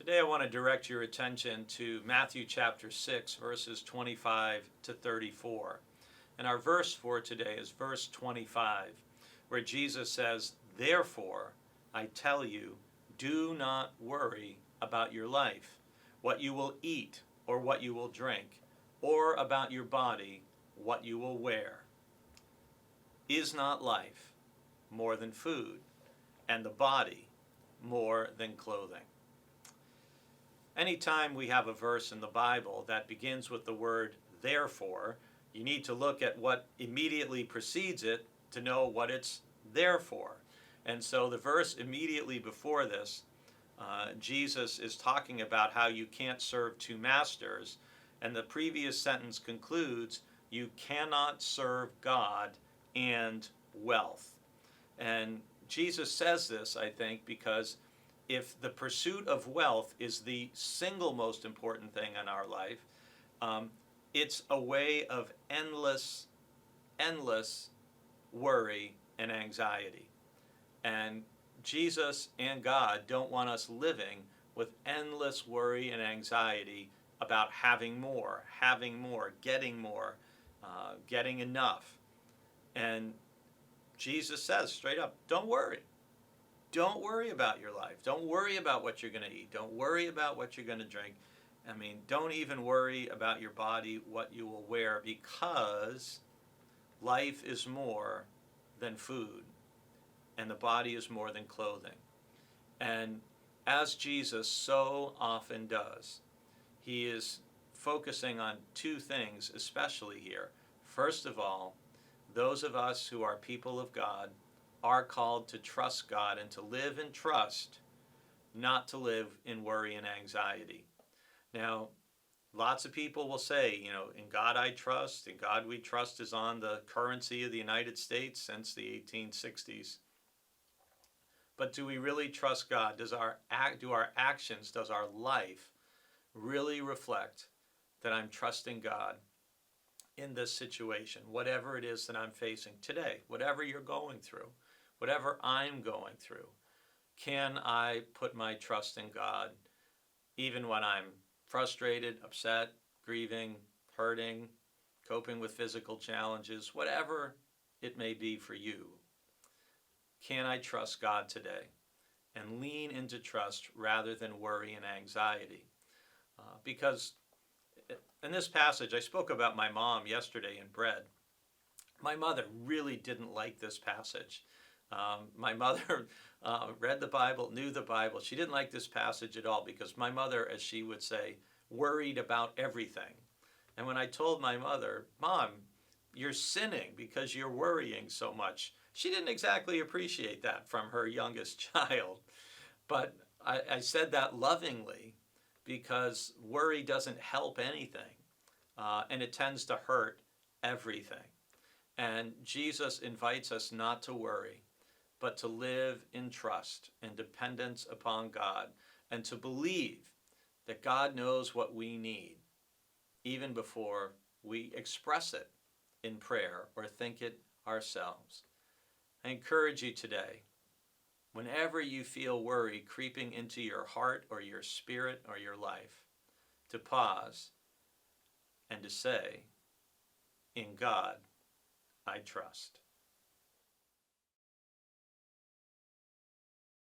Today I want to direct your attention to Matthew chapter 6, verses 25 to 34. And our verse for today is verse 25, where Jesus says, "Therefore, I tell you, do not worry about your life, what you will eat or what you will drink, or about your body, what you will wear. Is not life more than food, and the body more than clothing?" Anytime we have a verse in the Bible that begins with the word therefore, you need to look at what immediately precedes it to know what it's there for. And so the verse immediately before this, Jesus is talking about how you can't serve two masters. And the previous sentence concludes, you cannot serve God and wealth. And Jesus says this, I think, because if the pursuit of wealth is the single most important thing in our life, it's a way of endless worry and anxiety. And Jesus and God don't want us living with endless worry and anxiety about having more, getting enough. And Jesus says straight up, don't worry. Don't worry about your life. Don't worry about what you're going to eat. Don't worry about what you're going to drink. Don't even worry about your body, what you will wear, because life is more than food, and the body is more than clothing. And as Jesus so often does, he is focusing on two things, especially here. First of all, those of us who are people of God are called to trust God and to live in trust, not to live in worry and anxiety. Now, lots of people will say, in God I trust, in God we trust is on the currency of the United States since the 1860s. But do we really trust God? Do our actions, does our life really reflect that I'm trusting God in this situation, whatever it is that I'm facing today, whatever you're going through? Whatever I'm going through, can I put my trust in God even when I'm frustrated, upset, grieving, hurting, coping with physical challenges, whatever it may be for you? Can I trust God today and lean into trust rather than worry and anxiety? Because in this passage, I spoke about my mom yesterday in bread. My mother really didn't like this passage. My mother read the Bible, knew the Bible. She didn't like this passage at all because my mother, as she would say, worried about everything. And when I told my mother, "Mom, you're sinning because you're worrying so much," she didn't exactly appreciate that from her youngest child. But I said that lovingly because worry doesn't help anything, and it tends to hurt everything. And Jesus invites us not to worry, but to live in trust and dependence upon God, and to believe that God knows what we need, even before we express it in prayer or think it ourselves. I encourage you today, whenever you feel worry creeping into your heart or your spirit or your life, to pause and to say, "In God I trust."